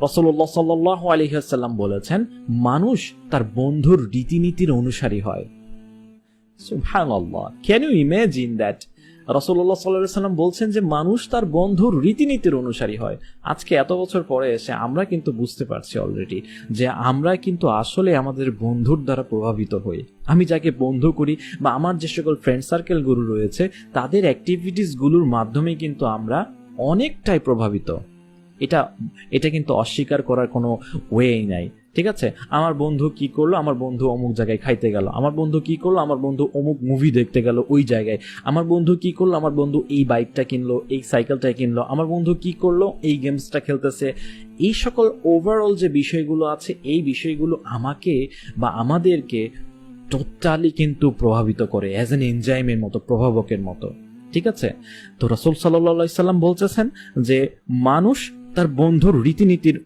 রাসূলুল্লাহ সাল্লাল্লাহু আলাইহি ওয়াসাল্লাম বলেছেন, মানুষ তার বন্ধুর রীতিনীতির অনুসারী হয়। সুবহানাল্লাহ, ক্যান ইউ ইমাজিন দ্যাট? রাসূলুল্লাহ সাল্লাল্লাহু আলাইহি ওয়াসাল্লাম বলছেন যে মানুষ তার বন্ধুর রীতিনীতির অনুসারী হয়। আজকে এত বছর পরে এসে আমরা কিন্তু বুঝতে পারছি অলরেডি যে আমরা কিন্তু আসলে আমাদের বন্ধুর দ্বারা প্রভাবিত হই। আমি যাকে বন্ধু করি বা আমার যে সকল ফ্রেন্ড সার্কেলগুলো রয়েছে তাদের অ্যাক্টিভিটিসগুলোর মাধ্যমে কিন্তু আমরা অনেকটাই প্রভাবিত। এটা কিন্তু অস্বীকার করার কোনো ওয়েই নাই। ঠিক আছে, আমার বন্ধু কি করলো, আমার বন্ধু অমুক জায়গায় খাইতে গেল, আমার বন্ধু কি করলো, আমার বন্ধু অমুক মুভি দেখতে গেল ওই জায়গায়, আমার বন্ধু কি করলো, আমার বন্ধু এই বাইকটা কিনলো, এই সাইকেলটা কিনলো, আমার বন্ধু কি করলো, এই গেমসটা খেলতেছে। এই সকল ওভারঅল যে বিষয়গুলো আছে, এই বিষয়গুলো আমাকে বা আমাদেরকে টোটালি কিন্তু প্রভাবিত করে, অ্যাজ এন এনজাইমের মতো, প্রভাবকের মতো। ঠিক আছে, তো রাসূল সাল্লাল্লাহু আলাইহি সাল্লাম বলতেছেন যে মানুষ তার বন্ধুর রীতিনীতির